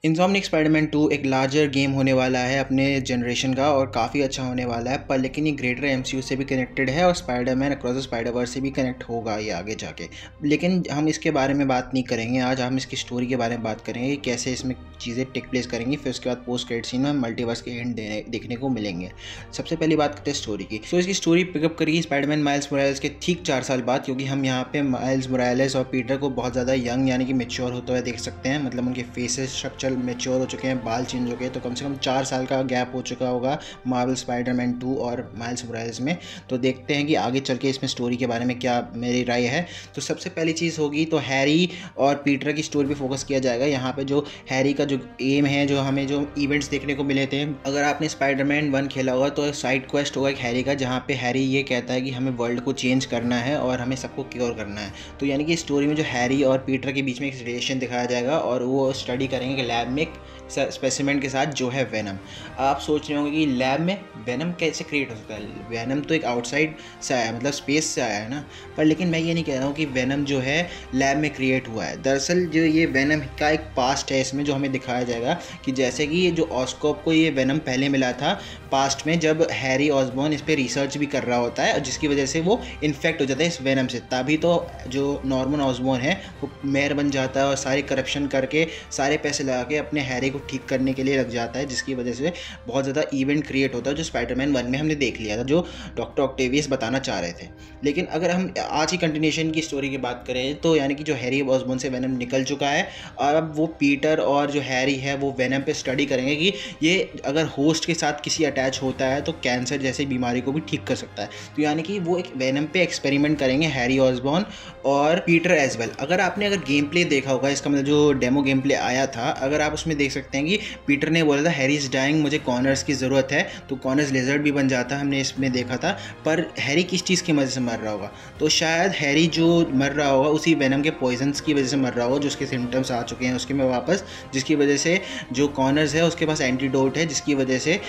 इनसॉम्निक Spiderman 2 एक larger game होने वाला है अपने जनरेशन का और काफ़ी अच्छा होने वाला है, पर लेकिन ये ग्रेटर एमसीयू से भी कनेक्टेड है और स्पाइडरमैन अक्रॉस द स्पाइडर-वर्स से भी कनेक्ट होगा ये आगे जाके। लेकिन हम इसके बारे में बात नहीं करेंगे, आज हम इसकी स्टोरी के बारे में बात करेंगे, कैसे इसमें चीज़ें टेक प्लेस करेंगी, फिर उसके बाद पोस्ट क्रेडिट सीन में मल्टीवर्स के एंड देखने को मिलेंगे। सबसे पहली बात करते हैं स्टोरी की। तो इसकी स्टोरी पिकअप करेगी स्पाइडरमैन माइल्स मोरालेस के ठीक 4 साल बाद, क्योंकि हम यहाँ पे माइल्स मोरालेस और पीटर को बहुत ज़्यादा यंग यानी कि मैच्योर होते हुए देख सकते हैं। मतलब उनके फेसेस स्ट्रक्चर मैच्योर हो चुके हैं, बाल चेंज हो गए, तो कम से कम 4 साल का गैप हो चुका होगा मार्वल स्पाइडरमैन 2 और माइल्स मोरालेस में। तो देखते हैं कि आगे चल के इसमें स्टोरी के बारे में क्या मेरी राय है। तो सबसे पहली चीज़ होगी तो हैरी और पीटर की स्टोरी पे फोकस किया जाएगा। यहाँ पे जो हैरी का जो एम है, जो हमें जो इवेंट्स देखने को मिले थे, अगर आपने स्पाइडरमैन 1 खेला होगा तो साइड क्वेस्ट होगा एक हैरी का, जहाँ पे हैरी ये कहता है कि हमें वर्ल्ड को चेंज करना है और हमें सबको क्योर करना है। तो यानी कि स्टोरी में जो हैरी और पीटर के बीच में एक रिलेशन दिखाया जाएगा और वो स्टडी करेंगे कि लैब में स्पेसिमेंट के साथ जो है वेनम। आप सोच रहे होंगे कि लैब में वेनम कैसे क्रिएट हो सकता है, वेनम तो एक आउटसाइड से आया है, मतलब स्पेस से आया है ना। पर लेकिन मैं ये नहीं कह रहा हूँ कि वेनम जो है लैब में क्रिएट हुआ है। दरअसल जो ये वेनम का एक पास्ट है इसमें, जो हमें दिखाया जाएगा कि जैसे कि जो ऑस्कॉप को ये वेनम पहले मिला था पास्ट में, जब हैरी ऑसबॉर्न इस पर रिसर्च भी कर रहा होता है और जिसकी वजह से वो इन्फेक्ट हो जाता है इस वेनम से। तभी तो जो नॉर्मन ऑसबॉर्न है वो मेयर बन जाता है और सारी करप्शन करके सारे पैसे लगा के अपने हैरी को ठीक करने के लिए लग जाता है, जिसकी वजह से बहुत ज़्यादा इवेंट क्रिएट होता है, जो स्पाइडरमैन 1 में हमने देख लिया था, जो डॉक्टर ऑक्टेवियस बताना चाह रहे थे। लेकिन अगर हम आज की कंटिन्यूएशन की स्टोरी की बात करें तो यानी कि जो हैरी ऑसबॉर्न से वेनम निकल चुका है और अब वो पीटर और जो हैरी है वो वेनम पे स्टडी करेंगे कि ये अगर होस्ट के साथ किसी अटैच होता है तो कैंसर जैसी बीमारी को भी ठीक कर सकता है। तो यानी कि वो एक वेनम पे एक्सपेरिमेंट करेंगे हैरी ऑसबॉर्न और पीटर एज वेल। अगर गेम प्ले देखा होगा, इसका मतलब जो डेमो गेम प्ले आया था, अगर आप उसमें देख सकते हैं कि पीटर ने बोला था हैरी इज डाइंग, मुझे कॉर्नर्स की ज़रूरत है, तो कॉर्नर्स लेजर्ड भी बन जाता, हमने इसमें देखा था। पर हैरी किस चीज़ की वजह से मर रहा होगा, तो शायद हैरी जो मर रहा होगा उसी वेनम के पॉइजन्स की वजह से मर रहा होगा, जो उसके सिम्टम्स आ चुके हैं उसके में वापस, जिसकी वजह से जो कॉर्नर्स है उसके पास एंटीडोट है, जिसकी वजह से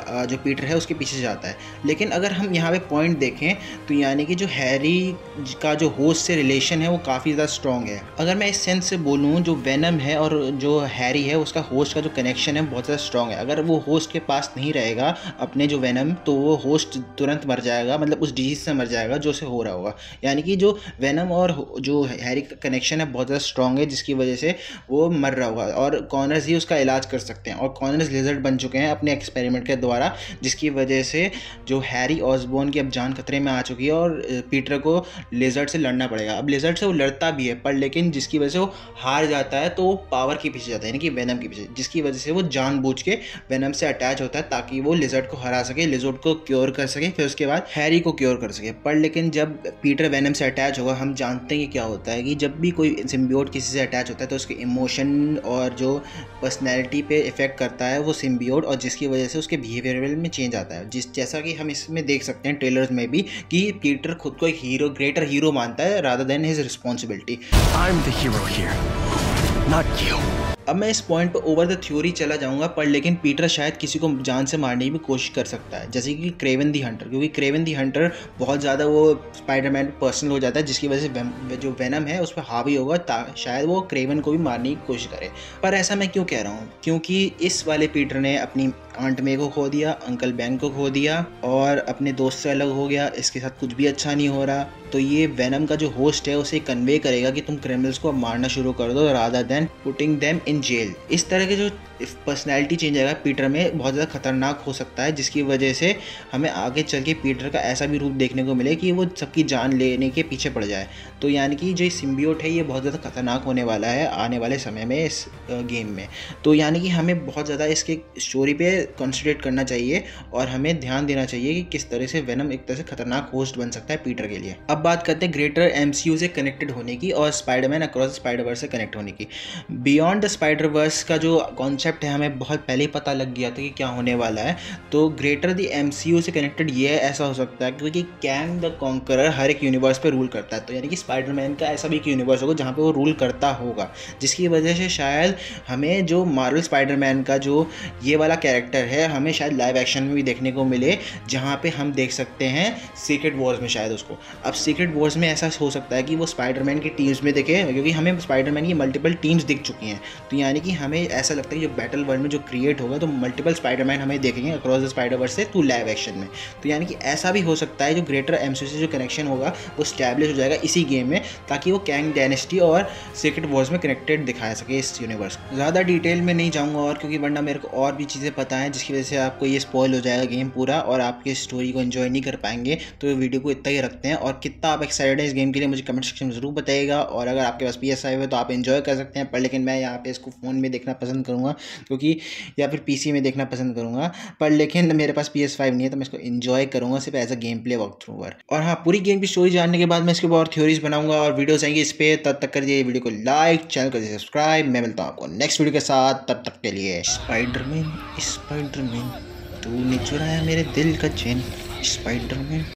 जो पीटर है उसके पीछे जाता है। लेकिन अगर हम यहाँ पे पॉइंट देखें तो यानी कि जो हैरी का जो होस्ट से रिलेशन है वो काफ़ी ज़्यादा स्ट्रॉन्ग है। अगर मैं इस सेंस से बोलूँ, जो वेनम है और जो हैरी है उसका होस्ट का जो कनेक्शन है बहुत ज़्यादा स्ट्रॉन्ग है। अगर वो होस्ट के पास नहीं रहेगा अपने जो वेनम, तो वो होस्ट तुरंत मर जाएगा, मतलब उस डिजीज से मर जाएगा जो उसे हो रहा होगा। यानी कि जो वेनम और जो हैरी का कनेक्शन है बहुत ज़्यादा स्ट्रॉन्ग है, जिसकी वजह से वो मर रहा होगा और कॉर्नर्स ही उसका इलाज कर सकते हैं। और कॉर्नर्स लेजर्ड बन चुके हैं अपने एक्सपेरिमेंट के द्वारा, जिसकी वजह से जो हैरी ऑसबॉर्न की अब जान खतरे में आ चुकी है और पीटर को लेजर्ड से लड़ना पड़ेगा। अब लेजर्ड से वो लड़ता भी है, पर लेकिन जिसकी वजह से वो हार जाता है तो वो पावर के पीछे जाता है, यानी कि वेनम के पीछे, जिसकी वजह से वो जानबूझ के वेनम से अटैच होता है ताकि वो लिजर्ड को हरा सके, लिजर्ड को क्योर कर सके, फिर उसके बाद हैरी को क्योर कर सके। पर लेकिन जब पीटर वेनम से अटैच होगा, हम जानते हैं कि क्या होता है कि जब भी कोई सिम्बियोट किसी से अटैच होता है तो उसके इमोशन और जो पर्सनैलिटी पे इफेक्ट करता है वो सिम्बियोट, और जिसकी वजह से उसके बिहेवियर में चेंज आता है। जैसा कि हम इसमें देख सकते हैं ट्रेलर्स में भी कि पीटर खुद को एक हीरो, ग्रेटर हीरो मानता है rather than his responsibility. I am the hero here, not you. अब मैं इस पॉइंट पर ओवर द थ्योरी चला जाऊंगा, पर लेकिन पीटर शायद किसी को जान से मारने की भी कोशिश कर सकता है, जैसे कि क्रेवन दी हंटर, क्योंकि क्रेवन दी हंटर बहुत ज़्यादा वो स्पाइडरमैन पर्सनल हो जाता है, जिसकी वजह से जो वेनम है उस पर हावी होगा, शायद वो क्रेवन को भी मारने की कोशिश करे। पर ऐसा मैं क्यों कह रहा हूँ, क्योंकि इस वाले पीटर ने अपनी आंट मे को खो दिया, अंकल बेन को खो दिया और अपने दोस्त से अलग हो गया, इसके साथ कुछ भी अच्छा नहीं हो रहा। तो ये वेनम का जो होस्ट है उसे कन्वे करेगा कि तुम क्रिमिनल्स को मारना शुरू कर दो rather than putting them in jail. इस तरह के जो पर्सनैलिटी चेंज आएगा पीटर में बहुत ज़्यादा खतरनाक हो सकता है, जिसकी वजह से हमें आगे चल के पीटर का ऐसा भी रूप देखने को मिले कि वो सबकी जान लेने के पीछे पड़ जाए। तो यानी कि जो सिम्बियोट है ये बहुत ज़्यादा खतरनाक होने वाला है आने वाले समय में इस गेम में। तो यानी कि हमें बहुत ज़्यादा इसके स्टोरी पे कंसंट्रेट करना चाहिए और हमें ध्यान देना चाहिए कि किस तरह से वेनम एक तरह से खतरनाक होस्ट बन सकता है पीटर के लिए। अब बात करते हैं ग्रेटर एमसीयू से कनेक्टेड होने की और स्पाइडरमैन अक्रॉस स्पाइडरवर्स से कनेक्ट होने की। बियॉन्ड द स्पाइडरवर्स का जो कॉन्सेप्ट है हमें बहुत पहले ही पता लग गया था कि क्या होने वाला है। तो ग्रेटर द एमसीयू से कनेक्टेड ये ऐसा हो सकता है क्योंकि कैंग द कॉन्करर हर एक यूनिवर्स पे रूल करता है, तो यानी कि स्पाइडरमैन का ऐसा भी एक यूनिवर्स होगा जहाँ पे वो रूल करता होगा, जिसकी वजह से शायद हमें जो मार्वल स्पाइडरमैन का जो ये वाला कैरेक्टर है हमें शायद लाइव एक्शन में भी देखने को मिले, जहाँ पे हम देख सकते हैं सीक्रेट वॉर्स में शायद उसको। अब सीक्रेट वॉर्स में ऐसा हो सकता है कि वो स्पाइडरमैन की टीम्स में दिखे, क्योंकि हमें स्पाइडरमैन की मल्टीपल टीम्स दिख चुकी हैं। तो तो यानी कि हमें ऐसा लगता है कि जो बैटल वर्ल्ड में जो क्रिएट होगा तो मल्टीपल स्पाइडरमैन हमें देखेंगे अक्रॉस द स्पाइडरवर्स से टू लाइव एक्शन में। तो यानी कि ऐसा भी हो सकता है जो ग्रेटर एमसीयू से जो कनेक्शन होगा वो स्टैब्लिश हो जाएगा इसी गेम में, ताकि वो कैंग डायनेस्टी और सीक्रेट वॉर्स में कनेक्टेड दिखा सके इस यूनिवर्स को। ज़्यादा डिटेल में नहीं जाऊँगा और क्योंकि वरना मेरे को और भी चीज़ें पता हैं जिसकी वजह से आपको ये स्पॉइल हो जाएगा गेम पूरा और आपकी स्टोरी को एंजॉय नहीं कर पाएंगे। तो वीडियो को इतना ही रखते हैं और कितना आप एक्साइटेड हैं इस गेम के लिए मुझे कमेंट सेक्शन में ज़रूर बताइएगा। और अगर आपके पास PS5 है तो आप एंजॉय कर सकते हैं, पर लेकिन मैं यहाँ पे इसको फ़ोन में देखना पसंद करूँगा क्योंकि, या फिर PC में देखना पसंद करूँगा, पर लेकिन मेरे पास PS5 नहीं है तो मैं इसको एंजॉय करूँगा सिर्फ as a game play walkthrough पर। और हाँ, पूरी गेम की स्टोरी जानने के बाद मैं इसके ऊपर और थ्योरीज बनाऊंगा और वीडियोस आएंगे इस पर। तब तक करिए वीडियो को लाइक, चैनल को सब्सक्राइब। मैं मिलता हूँ आपको नेक्स्ट वीडियो के साथ, तब तक के लिए स्पाइडरमैन स्पाइडरमैन तूने चुराया मेरे दिल का चैन स्पाइडरमैन।